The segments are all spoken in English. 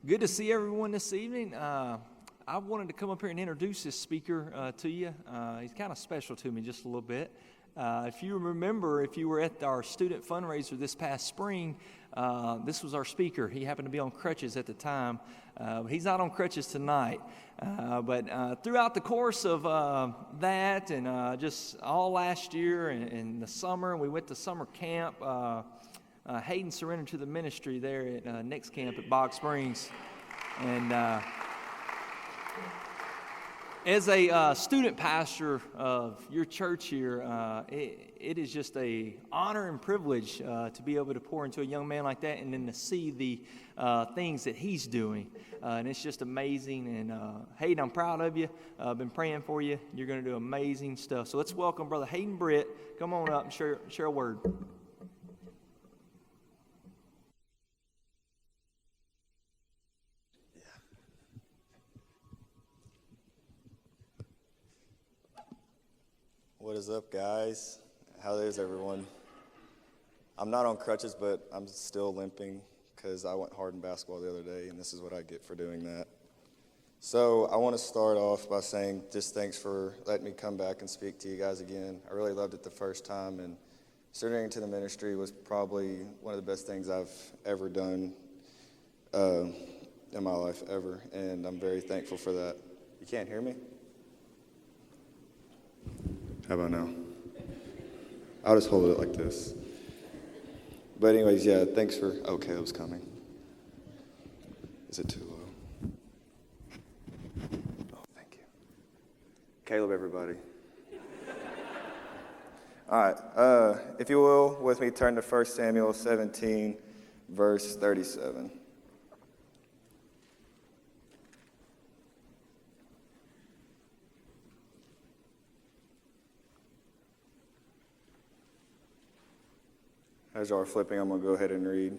Good to see everyone this evening. I wanted to come up here and introduce this speaker to you. He's kind of special to me just a little bit. If you remember, if you were at our student fundraiser this past spring, this was our speaker. He happened to be on crutches at the time. He's not on crutches tonight. But throughout the course of that and just all last year and the summer, we went to summer camp. Hayden surrendered to the ministry there at Next Camp at Bog Springs. And as a student pastor of your church here, it is just a honor and privilege to be able to pour into a young man like that and then to see the things that he's doing. And it's just amazing. And Hayden, I'm proud of you. I've been praying for you. You're going to do amazing stuff. So let's welcome Brother Hayden Britt. Come on up and share a word. What is up, guys? How is everyone? I'm not on crutches, but I'm still limping because I went hard in basketball the other day, and this is what I get for doing that. So I want to start off by saying just thanks for letting me come back and speak to you guys again. I really loved it the first time, and surrendering to the ministry was probably one of the best things I've ever done in my life ever, and I'm very thankful for that. You can't hear me? How about now? I'll just hold it like this. But anyways, yeah, thanks for... Oh, Caleb's coming. Is it too low? Oh, thank you. Caleb, everybody. All right, if you will, with me, turn to 1 Samuel 17, verse 37. As y'all are flipping, I'm going to go ahead and read.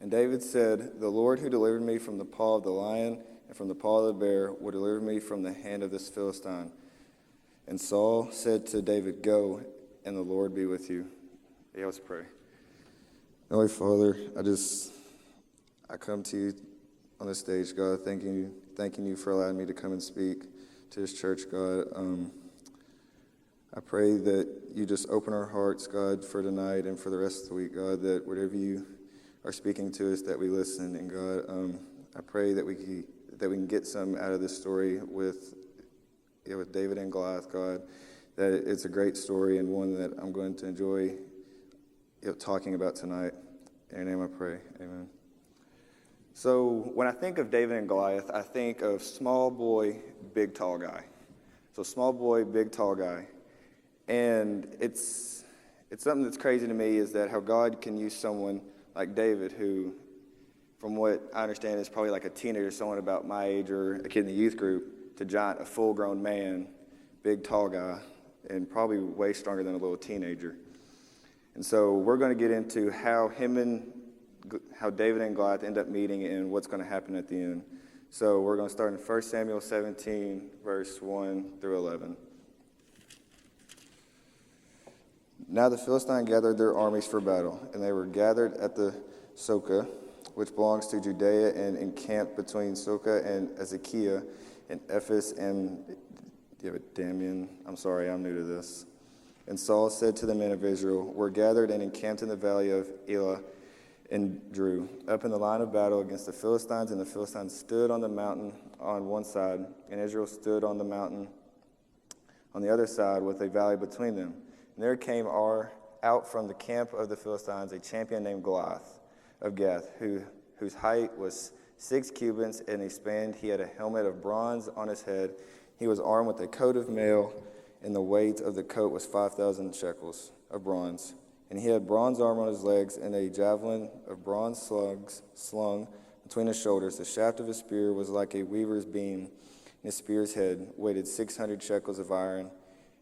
And David said, "The Lord who delivered me from the paw of the lion and from the paw of the bear will deliver me from the hand of this Philistine." And Saul said to David, "Go, and the Lord be with you." Yeah, let's pray. Heavenly Father, I come to you on this stage, God, thanking you for allowing me to come and speak to this church, God. I pray that you just open our hearts, God, for tonight and for the rest of the week, God, that whatever you are speaking to us, that we listen. And God, I pray that we can get some out of this story with David and Goliath, God, that it's a great story and one that I'm going to enjoy talking about tonight. In your name I pray, amen. So when I think of David and Goliath, I think of small boy, big tall guy. So small boy, big tall guy. And it's something that's crazy to me is that how God can use someone like David, who, from what I understand, is probably like a teenager, someone about my age or a kid in the youth group, to giant, a full-grown man, big, tall guy, and probably way stronger than a little teenager. And so we're going to get into how David and Goliath end up meeting and what's going to happen at the end. So we're going to start in 1 Samuel 17, verse 1 through 11. Now the Philistines gathered their armies for battle, and they were gathered at the Soka, which belongs to Judea, and encamped between Soka and Ezekiah, and Ephes and Damian. I'm sorry, I'm new to this. And Saul said to the men of Israel, "We're gathered and encamped in the valley of Elah, and drew up in the line of battle against the Philistines, and the Philistines stood on the mountain on one side, and Israel stood on the mountain on the other side with a valley between them. And there came out from the camp of the Philistines a champion named Goliath of Gath, whose height was 6 cubits, and he spanned. He had a helmet of bronze on his head. He was armed with a coat of mail, and the weight of the coat was 5,000 shekels of bronze. And he had bronze armor on his legs, and a javelin of bronze slugs slung between his shoulders. The shaft of his spear was like a weaver's beam, and his spear's head weighted 600 shekels of iron.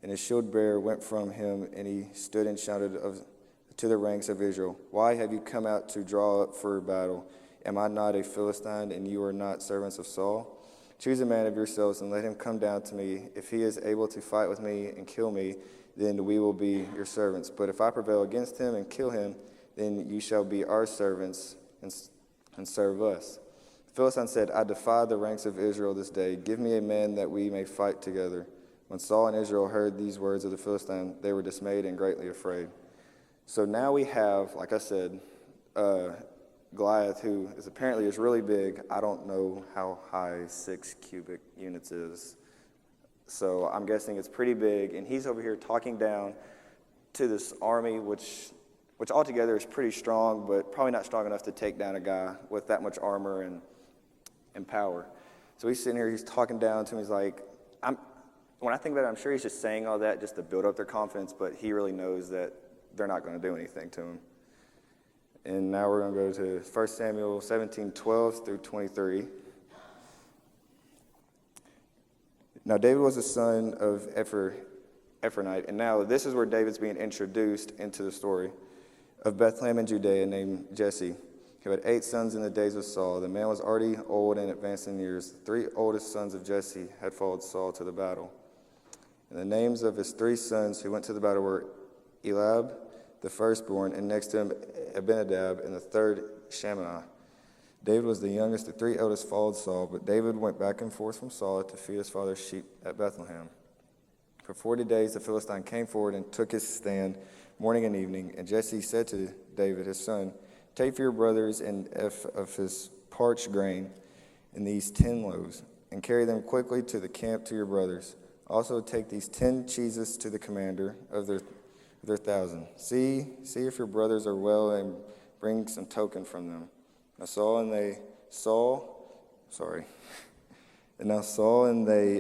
And his shield bearer went from him, and he stood and shouted to the ranks of Israel, 'Why have you come out to draw up for battle? Am I not a Philistine, and you are not servants of Saul? Choose a man of yourselves, and let him come down to me. If he is able to fight with me and kill me, then we will be your servants. But if I prevail against him and kill him, then you shall be our servants and serve us.' The Philistine said, I defy the ranks of Israel this day. Give me a man that we may fight together. When Saul and Israel heard these words of the Philistine, they were dismayed and greatly afraid. So now we have, like I said, Goliath, who is really big. I don't know how high 6 cubic units is. So I'm guessing it's pretty big. And he's over here talking down to this army, which altogether is pretty strong, but probably not strong enough to take down a guy with that much armor and power. So he's sitting here, he's talking down to him. He's like, when I think about it, I'm sure he's just saying all that just to build up their confidence, but he really knows that they're not going to do anything to him. And now we're going to go to 1 Samuel 17:12 through 23. Now David was the son of Ephronite, and now this is where David's being introduced into the story, of Bethlehem in Judea, named Jesse, who had 8 sons in the days of Saul. The man was already old and advanced in years. The 3 oldest sons of Jesse had followed Saul to the battle. And the names of his 3 sons who went to the battle were Eliab, the firstborn, and next to him Abinadab, and the third Shammah. David was the youngest. The 3 eldest followed Saul, but David went back and forth from Saul to feed his father's sheep at Bethlehem. For 40 days the Philistine came forward and took his stand morning and evening. And Jesse said to David, his son, take for your brothers an ephah of his parched grain and these 10 loaves, and carry them quickly to the camp to your brothers. Also take these 10 cheeses to the commander of their 1,000. See if your brothers are well, and bring some token from them. Now Saul and they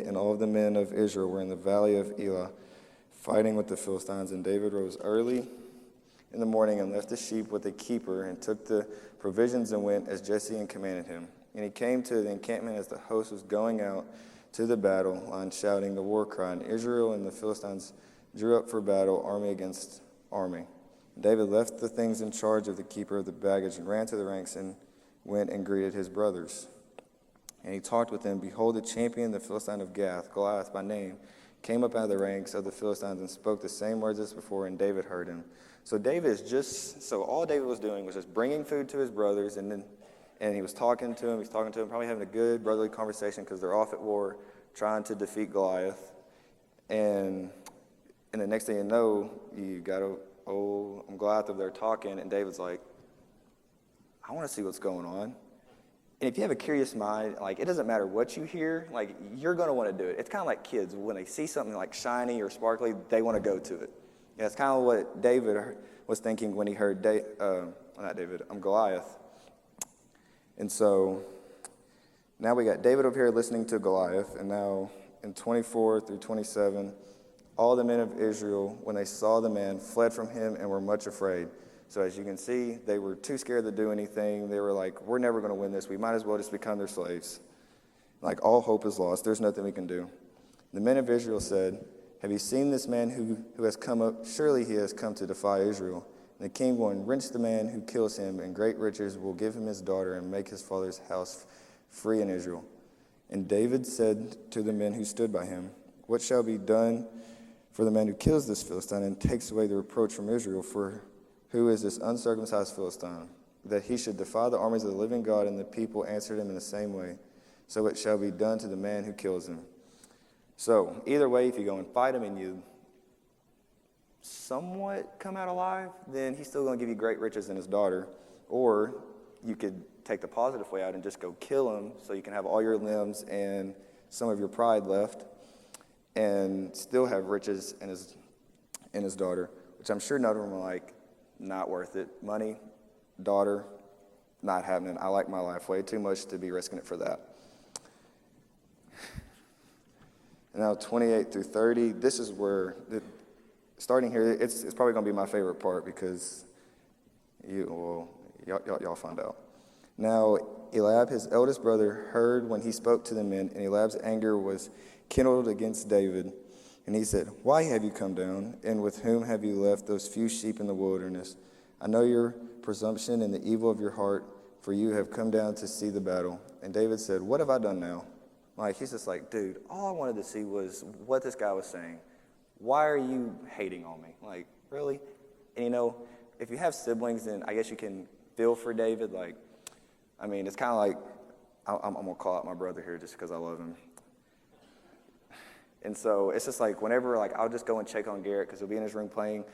and all of the men of Israel were in the valley of Elah, fighting with the Philistines. And David rose early in the morning and left the sheep with a keeper, and took the provisions and went as Jesse had commanded him. And he came to the encampment as the host was going out to the battle line, shouting the war cry. And Israel and the Philistines drew up for battle, army against army. David left the things in charge of the keeper of the baggage and ran to the ranks and went and greeted his brothers. And he talked with them. Behold, the champion, the Philistine of Gath, Goliath by name, came up out of the ranks of the Philistines and spoke the same words as before, and David heard him. So all David was doing was just bringing food to his brothers, and he was talking to him. Probably having a good brotherly conversation because they're off at war, trying to defeat Goliath. And the next thing you know, you got Goliath over there talking, and David's like, I want to see what's going on. And if you have a curious mind, like, it doesn't matter what you hear, like, you're going to want to do it. It's kind of like kids. When they see something like shiny or sparkly, they want to go to it. Yeah, it's kind of what David was thinking when he heard Goliath. And so now we got David over here listening to Goliath, and now in 24 through 27, all the men of Israel, when they saw the man, fled from him and were much afraid. So as you can see, they were too scared to do anything. They were like, we're never going to win this. We might as well just become their slaves. Like, all hope is lost. There's nothing we can do. The men of Israel said, have you seen this man who has come up? Surely he has come to defy Israel. And the king will enrich the man who kills him, and great riches will give him his daughter, and make his father's house free in Israel. And David said to the men who stood by him, what shall be done for the man who kills this Philistine and takes away the reproach from Israel? For who is this uncircumcised Philistine, that he should defy the armies of the living God? And the people answered him in the same way. So it shall be done to the man who kills him. So either way, if you go and fight him and you somewhat come out alive, then he's still going to give you great riches and his daughter. Or you could take the positive way out and just go kill him so you can have all your limbs and some of your pride left and still have riches and his daughter, which I'm sure none of them are like, not worth it. Money, daughter, not happening. I like my life way too much to be risking it for that. And now 28 through 30, this is where, starting here, it's probably going to be my favorite part because y'all find out. Now Eliab, his eldest brother, heard when he spoke to the men, and Eliab's anger was kindled against David. And he said, why have you come down, and with whom have you left those few sheep in the wilderness? I know your presumption and the evil of your heart, for you have come down to see the battle. And David said, what have I done now? Like, he's just like, dude, all I wanted to see was what this guy was saying. Why are you hating on me? Like, really? And if you have siblings, then I guess you can feel for David. Like, I mean, it's kind of like I'm going to call out my brother here just because I love him. And so it's just like whenever, like, I'll just go and check on Garrett because he'll be in his room playing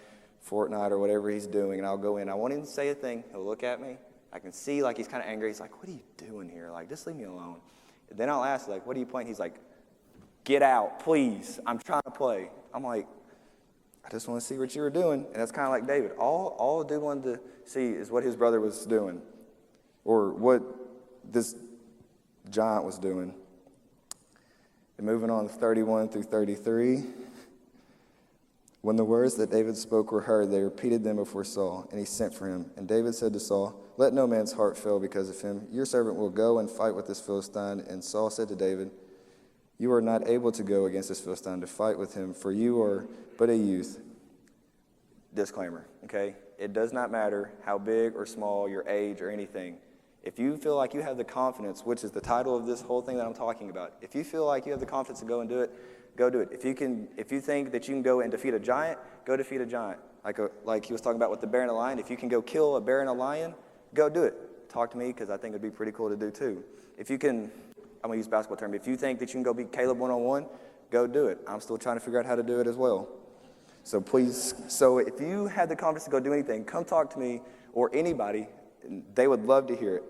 Fortnite or whatever he's doing, and I'll go in. I won't even say a thing. He'll look at me. I can see, like, he's kind of angry. He's like, what are you doing here? Like, just leave me alone. And then I'll ask, like, what are you playing? He's like, get out, please. I'm trying to play. I'm like, I just want to see what you were doing. And that's kind of like David. All dude wanted to see is what his brother was doing or what this giant was doing. And moving on to 31 through 33. When the words that David spoke were heard, they repeated them before Saul, and he sent for him. And David said to Saul, let no man's heart fail because of him. Your servant will go and fight with this Philistine. And Saul said to David, you are not able to go against this Philistine to fight with him, for you are but a youth. Disclaimer, okay? It does not matter how big or small your age or anything. If you feel like you have the confidence, which is the title of this whole thing that I'm talking about, if you feel like you have the confidence to go and do it, go do it. If you think that you can go and defeat a giant, go defeat a giant. Like he was talking about with the bear and a lion. If you can go kill a bear and a lion, go do it. Talk to me because I think it'd be pretty cool to do too. If you can, I'm going to use a basketball term. If you think that you can go beat Caleb one-on-one, go do it. I'm still trying to figure out how to do it as well. So please, if you had the confidence to go do anything, come talk to me or anybody. They would love to hear it.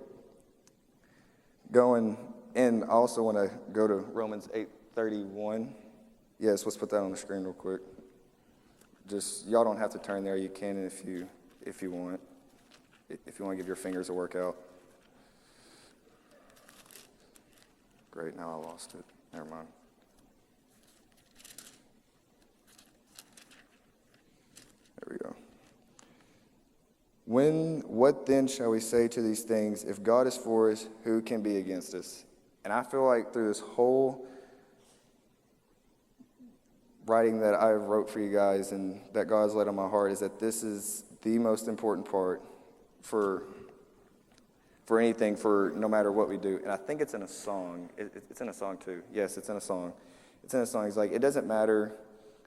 Going in, I also want to go to Romans 8:31. Yes, let's put that on the screen real quick. Just, y'all don't have to turn there. You can if you want. If you want to give your fingers a workout. Great, now I lost it. Never mind. There we go. What then shall we say to these things? If God is for us, who can be against us? And I feel like through this whole writing that I wrote for you guys and that God's laid on my heart is that this is the most important part for anything, for no matter what we do. And I think it's in a song. It's in a song too. Yes, it's in a song. It's in a song. It's like, it doesn't matter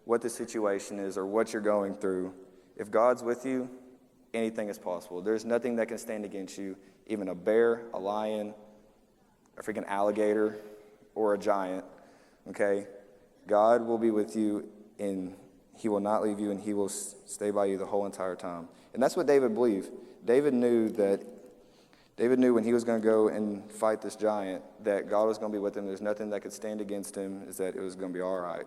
what the situation is or what you're going through. If God's with you, anything is possible. There's nothing that can stand against you, even a bear, a lion, a freaking alligator, or a giant, okay? God will be with you, and he will not leave you, and he will stay by you the whole entire time. And that's what David believed. David knew when he was going to go and fight this giant that God was going to be with him. There's nothing that could stand against him, is that it was going to be all right.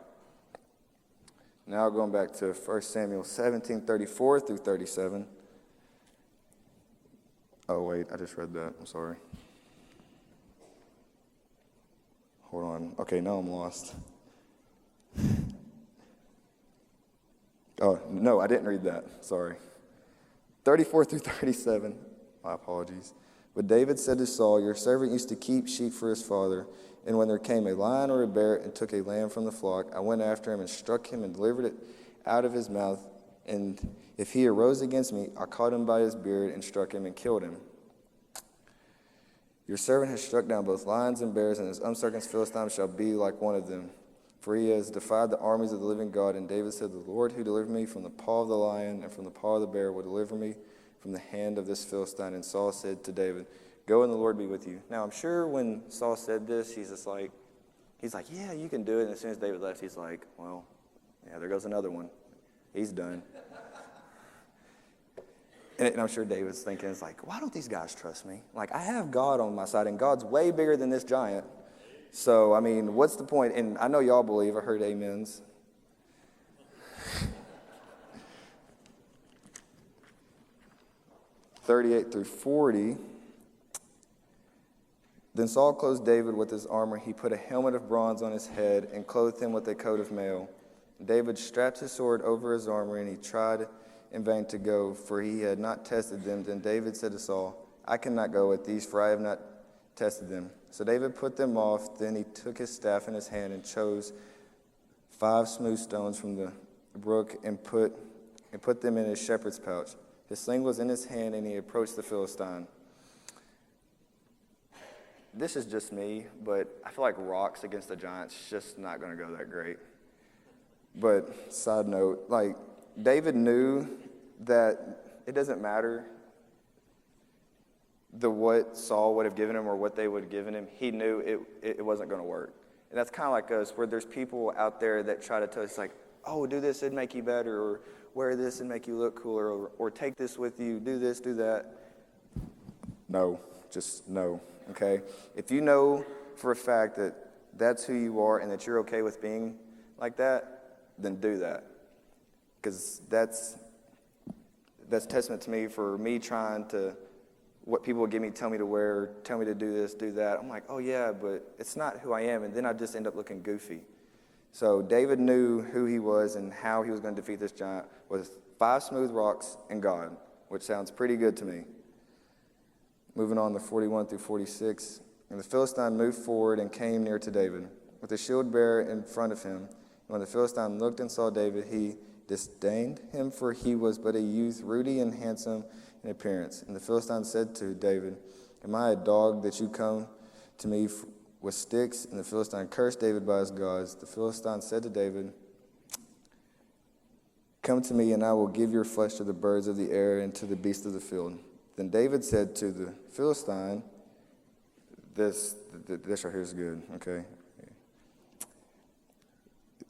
Now going back to 1 Samuel 17:34 through 37. Oh, wait, I just read that. I'm sorry. Hold on. Okay, now I'm lost. Oh, no, I didn't read that. Sorry. 34 through 37. My apologies. But David said to Saul, your servant used to keep sheep for his father, and when there came a lion or a bear and took a lamb from the flock, I went after him and struck him and delivered it out of his mouth. And if he arose against me, I caught him by his beard and struck him and killed him. Your servant has struck down both lions and bears, and his uncircumcised Philistine shall be like one of them. For he has defied the armies of the living God. And David said, the Lord who delivered me from the paw of the lion and from the paw of the bear will deliver me from the hand of this Philistine. And Saul said to David, go and the Lord be with you. Now I'm sure when Saul said this, he's like, yeah, you can do it. And as soon as David left, he's like, well, yeah, there goes another one. He's done. And I'm sure David's thinking, it's like, why don't these guys trust me? Like, I have God on my side, and God's way bigger than this giant. So, I mean, what's the point? And I know y'all believe. I heard amens. (38 through 40). Then Saul clothed David with his armor. He put a helmet of bronze on his head and clothed him with a coat of mail. David strapped his sword over his armor, and he tried in vain to go, for he had not tested them. Then David said to Saul, I cannot go with these, for I have not tested them. So David put them off. Then he took his staff in his hand and chose 5 smooth stones from the brook and put them in his shepherd's pouch. His sling was in his hand, and he approached the Philistine. This is just me, but I feel like rocks against the giant's just not going to go that great. But side note, like, David knew that it doesn't matter what Saul would have given him or what they would have given him, he knew it wasn't going to work. And that's kind of like us, where there's people out there that try to tell us, like, oh, do this, it'd make you better, or wear this and make you look cooler, or take this with you, do this, do that. No, just no, okay? If you know for a fact that that's who you are and that you're okay with being like that, then do that. Because that's testament to me for me trying to, what people would give me, tell me to wear, tell me to do this, do that. I'm like, oh yeah, but it's not who I am, and then I just end up looking goofy. So David knew who he was and how he was going to defeat this giant with 5 smooth rocks and God, which sounds pretty good to me. Moving on to 41 through 46. And the Philistine moved forward and came near to David, with the shield bearer in front of him. And when the Philistine looked and saw David, he disdained him, for he was but a youth, ruddy and handsome in appearance. And the Philistine said to David, am I a dog that you come to me with sticks? And the Philistine cursed David by his gods. The Philistine said to David, come to me, and I will give your flesh to the birds of the air and to the beasts of the field. Then David said to the Philistine, this right here is good, okay?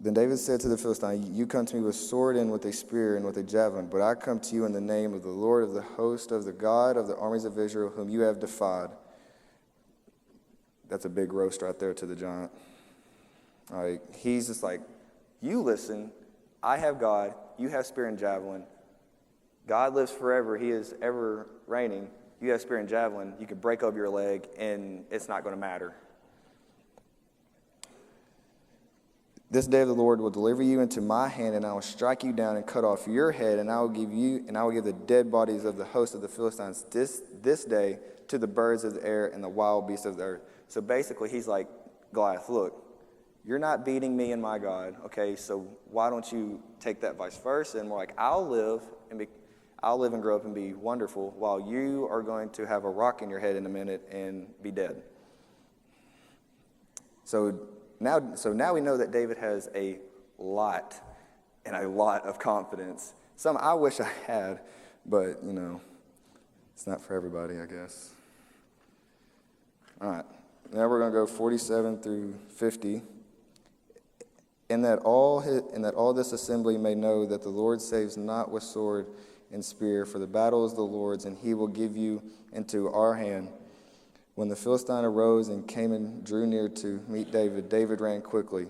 Then David said to the Philistine, you come to me with sword and with a spear and with a javelin, but I come to you in the name of the Lord of the host, of the God of the armies of Israel, whom you have defied. That's a big roast right there to the giant. All right, he's just like, you listen, I have God, you have spear and javelin. God lives forever, he is ever reigning. You have spear and javelin, you could break up your leg and it's not going to matter. This day the Lord will deliver you into my hand, and I will strike you down and cut off your head, and I will give the dead bodies of the host of the Philistines this day to the birds of the air and the wild beasts of the earth. So basically he's like, Goliath, look, you're not beating me and my God, okay, so why don't you take that vice versa? And we're like, I'll live and grow up and be wonderful, while you are going to have a rock in your head in a minute and be dead. So now we know that David has a lot of confidence. Some I wish I had, but, it's not for everybody, I guess. All right, now we're going to go 47 through 50. And that all this assembly may know that the Lord saves not with sword and spear, for the battle is the Lord's, and he will give you into our hand. When the Philistine arose and came and drew near to meet David, David ran quickly.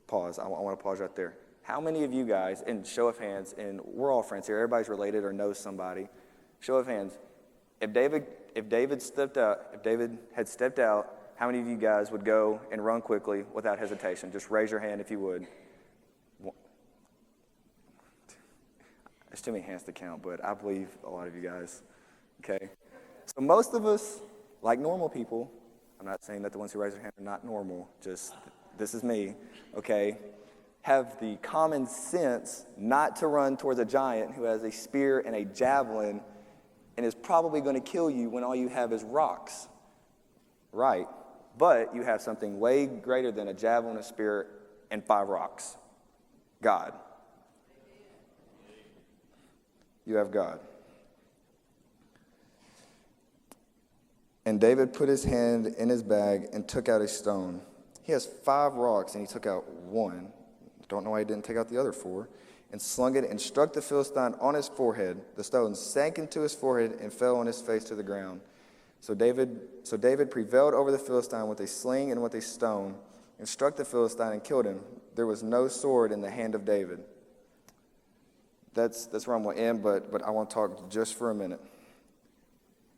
Pause. I want to pause right there. How many of you guys, in show of hands, and we're all friends here, everybody's related or knows somebody. Show of hands. If David had stepped out, how many of you guys would go and run quickly without hesitation? Just raise your hand if you would. There's too many hands to count, but I believe a lot of you guys. Okay? So most of us, like normal people, I'm not saying that the ones who raise their hand are not normal, just this is me, okay, have the common sense not to run towards a giant who has a spear and a javelin and is probably going to kill you when all you have is rocks. Right. But you have something way greater than a javelin, a spear, and 5 rocks. God. You have God. And David put his hand in his bag and took out a stone. He has 5 rocks, and he took out 1. Don't know why he didn't take out the other 4. And slung it and struck the Philistine on his forehead. The stone sank into his forehead and fell on his face to the ground. So David prevailed over the Philistine with a sling and with a stone, and struck the Philistine and killed him. There was no sword in the hand of David. That's where I'm going to end, but I want to talk just for a minute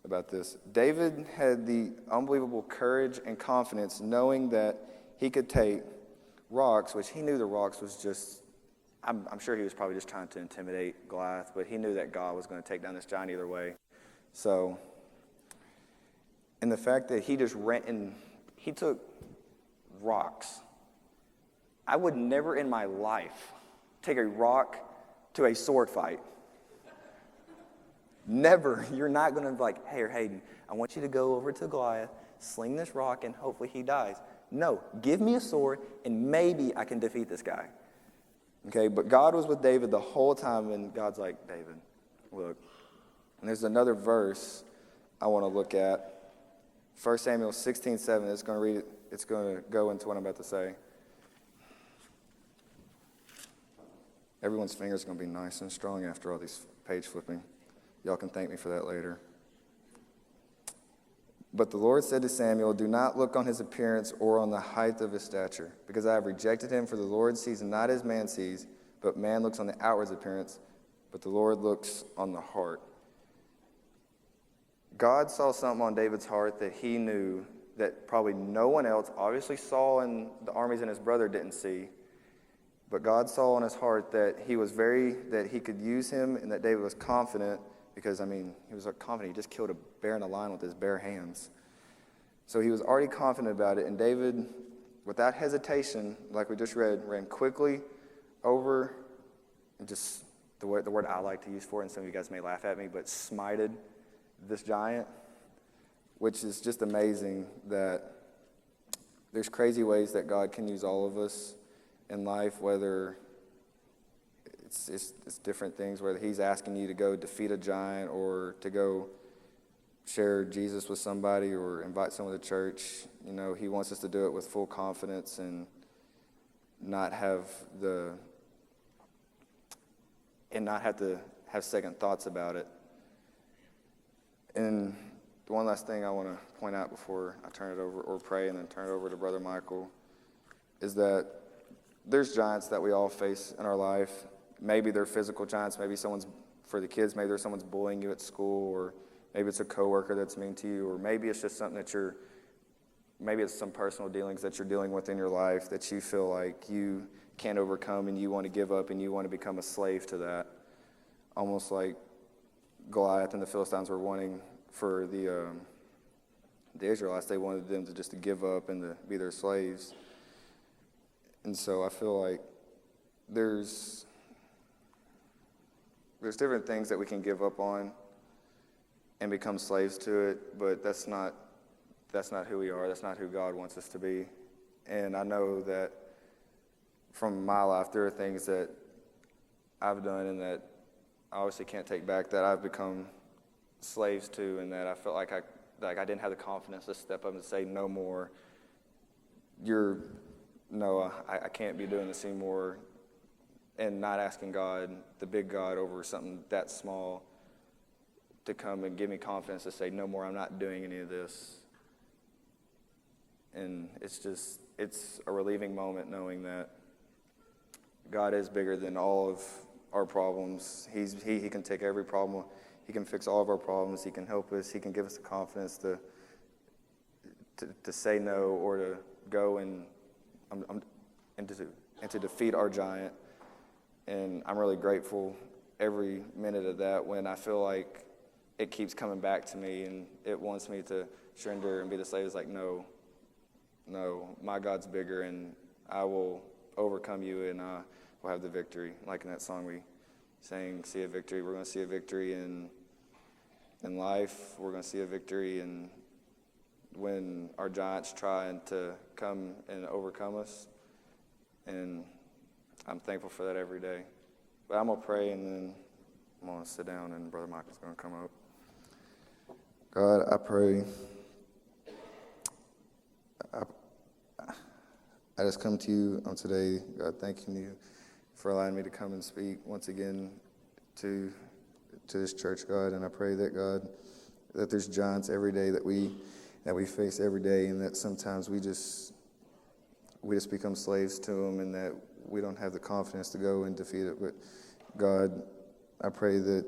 about this. David had the unbelievable courage and confidence, knowing that he could take rocks, which he knew the rocks was just, I'm sure he was probably just trying to intimidate Goliath, but he knew that God was going to take down this giant either way. So, and the fact that he just ran and he took rocks. I would never in my life take a rock to a sword fight. Never. You're not going to be like, hey, Hayden, I want you to go over to Goliath, sling this rock, and hopefully he dies. No, give me a sword, and maybe I can defeat this guy. Okay, but God was with David the whole time, and God's like, David, look. And there's another verse I want to look at 1 Samuel 16:7. It's going to go into what I'm about to say. Everyone's fingers are going to be nice and strong after all these page flipping. Y'all can thank me for that later. But the Lord said to Samuel, "Do not look on his appearance or on the height of his stature, because I have rejected him, for the Lord sees not as man sees, but man looks on the outward appearance, but the Lord looks on the heart." God saw something on David's heart that he knew that probably no one else obviously saw, and the armies and his brother didn't see. But God saw on his heart that that he could use him, and that David was confident, because, he was confident. He just killed a bear and a lion with his bare hands. So he was already confident about it, and David, without hesitation, like we just read, ran quickly over, and just the word I like to use for it, and some of you guys may laugh at me, but smited this giant, which is just amazing that there's crazy ways that God can use all of us in life, whether it's different things, whether he's asking you to go defeat a giant or to go share Jesus with somebody or invite someone to church. He wants us to do it with full confidence and not have to have second thoughts about it. And the one last thing I want to point out before I turn it over, or pray and then turn it over to Brother Michael, is that there's giants that we all face in our life. Maybe they're physical giants. Maybe for the kids, maybe there's someone's bullying you at school, or maybe it's a coworker that's mean to you, or maybe it's just something maybe it's some personal dealings that you're dealing with in your life that you feel like you can't overcome, and you want to give up, and you want to become a slave to that. Almost like Goliath and the Philistines were wanting for the Israelites. They wanted them to give up and to be their slaves. And so I feel like there's different things that we can give up on and become slaves to it, but that's not who we are. That's not who God wants us to be. And I know that from my life, there are things that I've done and that I obviously can't take back, that I've become slaves to, and that I felt like I didn't have the confidence to step up and say, "No more. I can't be doing this anymore," and not asking God, the big God, over something that small, to come and give me confidence to say, "No more, I'm not doing any of this." And it's a relieving moment knowing that God is bigger than all of our problems. He can take every problem. He can fix all of our problems. He can help us. He can give us the confidence to say no, or to go and to defeat our giant. And I'm really grateful every minute of that, when I feel like it keeps coming back to me and it wants me to surrender and be the slave. It's like, no, my God's bigger, and I will overcome you, and I will have the victory. Like in that song we sang, "See a victory." We're going to see a victory in life. We're going to see a victory when our giants trying to come and overcome us. And I'm thankful for that every day. But I'm going to pray, and then I'm going to sit down, and Brother Michael's going to come up. God, I pray. I just come to you on today, God, thanking you for allowing me to come and speak once again to this church, God. And I pray that, God, that there's giants every day that we face every day, and that sometimes we just become slaves to them, and that we don't have the confidence to go and defeat it. But God, I pray that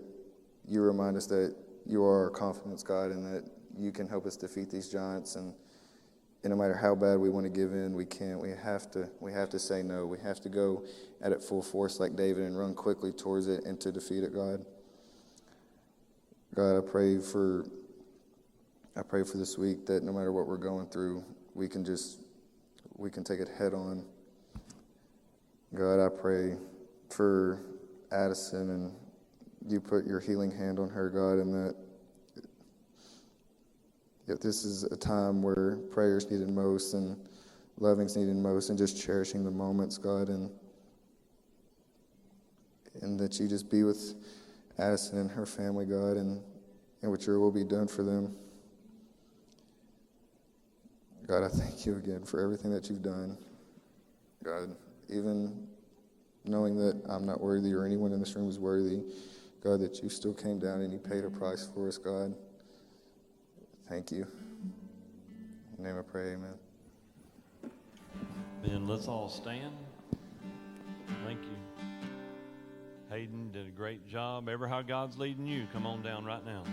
you remind us that you are our confidence, God, and that you can help us defeat these giants. And no matter how bad we want to give in, we can't. We have to say no. We have to go at it full force like David and run quickly towards it and to defeat it, God. God, I pray for this week that no matter what we're going through, we can take it head on. God, I pray for Addison, and you put your healing hand on her, God, and that if this is a time where prayer's needed most and loving's needed most, and just cherishing the moments, God, and that you just be with Addison and her family, God, and and what your will be done for them. God, I thank you again for everything that you've done. God, even knowing that I'm not worthy or anyone in this room is worthy, God, that you still came down and you paid a price for us, God. Thank you. In your name I pray, amen. Then let's all stand. Thank you. Hayden did a great job. Ever how God's leading you, come on down right now.